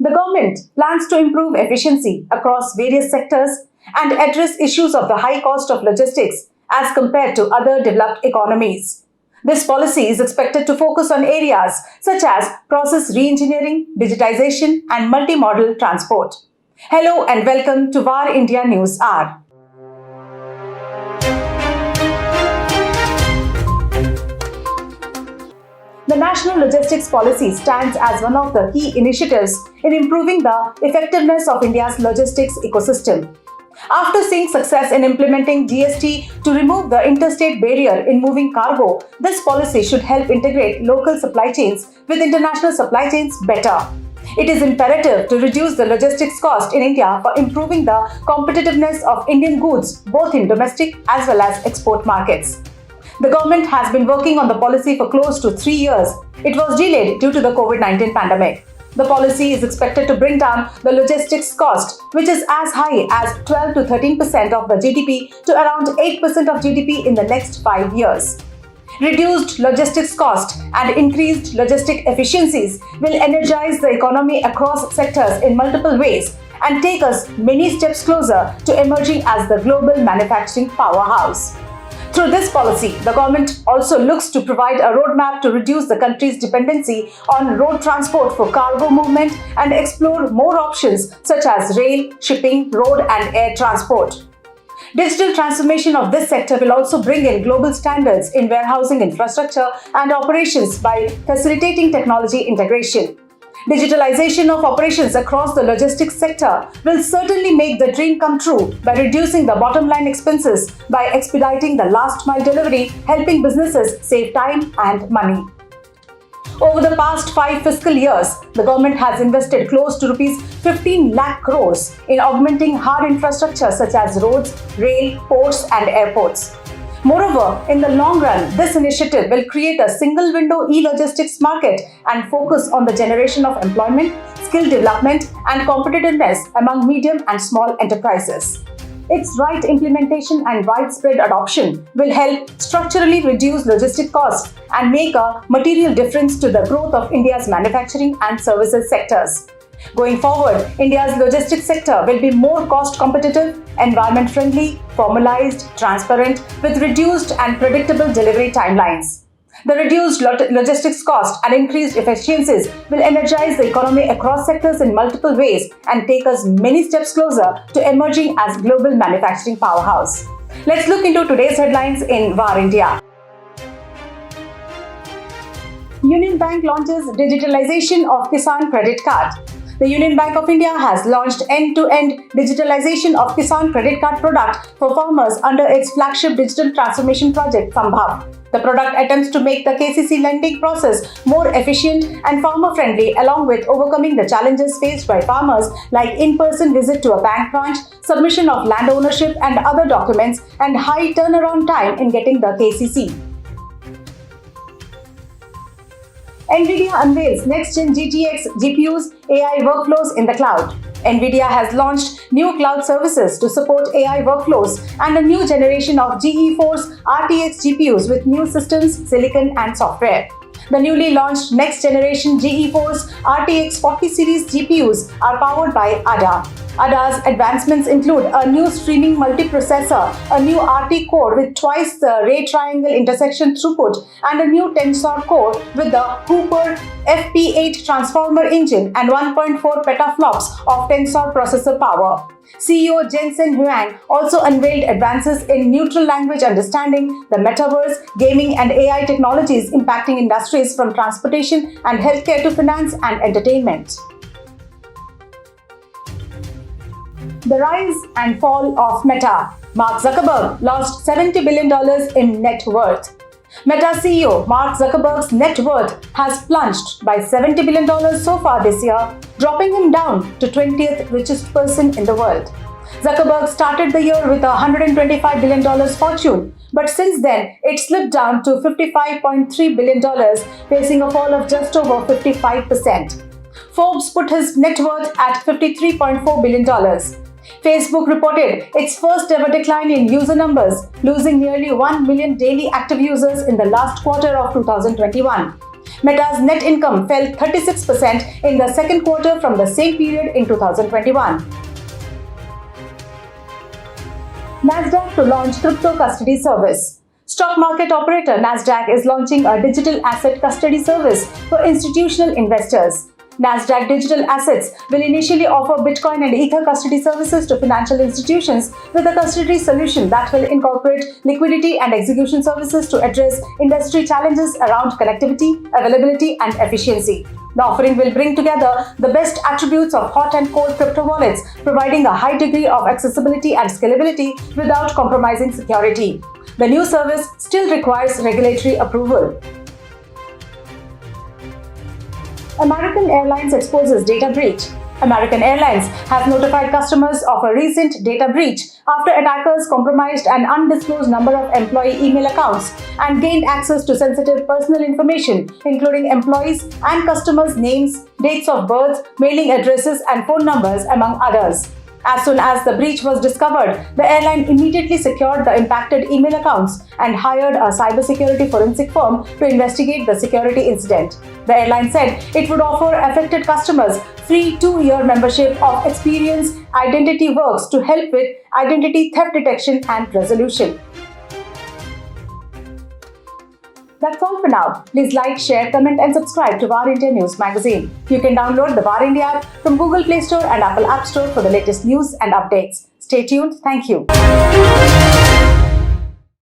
The government plans to improve efficiency across various sectors and address issues of the high cost of logistics as compared to other developed economies. This policy is expected to focus on areas such as process reengineering, digitization, and multimodal transport. Hello and welcome to VAR India News Hour. The National Logistics Policy stands as one of the key initiatives in improving the effectiveness of India's logistics ecosystem. After seeing success in implementing GST to remove the interstate barrier in moving cargo, this policy should help integrate local supply chains with international supply chains better. It is imperative to reduce the logistics cost in India for improving the competitiveness of Indian goods both in domestic as well as export markets. The government has been working on the policy for close to 3 years. It was delayed due to the COVID-19 pandemic. The policy is expected to bring down the logistics cost, which is as high as 12 to 13% of the GDP to around 8% of GDP in the next 5 years. Reduced logistics cost and increased logistic efficiencies will energize the economy across sectors in multiple ways and take us many steps closer to emerging as the global manufacturing powerhouse. Through this policy, the government also looks to provide a roadmap to reduce the country's dependency on road transport for cargo movement and explore more options such as rail, shipping, road and air transport. Digital transformation of this sector will also bring in global standards in warehousing infrastructure and operations by facilitating technology integration. Digitalization of operations across the logistics sector will certainly make the dream come true by reducing the bottom line expenses by expediting the last mile delivery, helping businesses save time and money. Over the past 5 fiscal years, the government has invested close to rupees 15 lakh crores in augmenting hard infrastructure such as roads, rail, ports and airports. Moreover, in the long run, this initiative will create a single window e-logistics market and focus on the generation of employment, skill development and competitiveness among medium and small enterprises. Its right implementation and widespread adoption will help structurally reduce logistic costs and make a material difference to the growth of India's manufacturing and services sectors. Going forward, India's logistics sector will be more cost competitive, environment friendly, formalized, transparent, with reduced and predictable delivery timelines. The reduced logistics cost and increased efficiencies will energize the economy across sectors in multiple ways and take us many steps closer to emerging as global manufacturing powerhouse. Let's look into today's headlines in VAR India. Union Bank launches digitalization of Kisan Credit Card. The Union Bank of India has launched end-to-end digitalization of Kisan Credit Card product for farmers under its flagship digital transformation project, Sambhav. The product attempts to make the KCC lending process more efficient and farmer-friendly, along with overcoming the challenges faced by farmers like in-person visit to a bank branch, submission of land ownership and other documents, and high turnaround time in getting the KCC. NVIDIA unveils next-gen GTX GPUs AI workflows in the cloud. NVIDIA has launched new cloud services to support AI workflows and a new generation of GeForce RTX GPUs with new systems, silicon and software. The newly launched next-generation GeForce RTX 40 series GPUs are powered by ADA. ADA's advancements include a new streaming multiprocessor, a new RT core with twice the ray triangle intersection throughput, and a new Tensor core with the Hooper FP8 transformer engine and 1.4 petaflops of Tensor processor power. CEO Jensen Huang also unveiled advances in natural language understanding, the metaverse, gaming and AI technologies impacting industries from transportation and healthcare to finance and entertainment. The rise and fall of Meta. Mark Zuckerberg lost $70 billion in net worth. Meta CEO Mark Zuckerberg's net worth has plunged by $70 billion so far this year, dropping him down to 20th richest person in the world. Zuckerberg started the year with a $125 billion fortune, but since then it slipped down to $55.3 billion, facing a fall of just over 55%. Forbes put his net worth at $53.4 billion. Facebook reported its first ever decline in user numbers, losing nearly 1 million daily active users in the last quarter of 2021. Meta's net income fell 36% in the second quarter from the same period in 2021. Nasdaq to launch crypto custody service. Stock market operator Nasdaq is launching a digital asset custody service for institutional investors. Nasdaq Digital Assets will initially offer Bitcoin and Ether custody services to financial institutions with a custody solution that will incorporate liquidity and execution services to address industry challenges around connectivity, availability, and efficiency. The offering will bring together the best attributes of hot and cold crypto wallets, providing a high degree of accessibility and scalability without compromising security. The new service still requires regulatory approval. American Airlines exposes data breach. American Airlines has notified customers of a recent data breach after attackers compromised an undisclosed number of employee email accounts and gained access to sensitive personal information, including employees' and customers' names, dates of birth, mailing addresses, and phone numbers, among others. As soon as the breach was discovered, the airline immediately secured the impacted email accounts and hired a cybersecurity forensic firm to investigate the security incident. The airline said it would offer affected customers free 2-year membership of Experience Identity Works to help with identity theft detection and resolution. That's all for now. Please like, share, comment and subscribe to Var India News magazine. You can download the Var India app from Google Play Store and Apple App Store for the latest news and updates. Stay tuned. Thank you.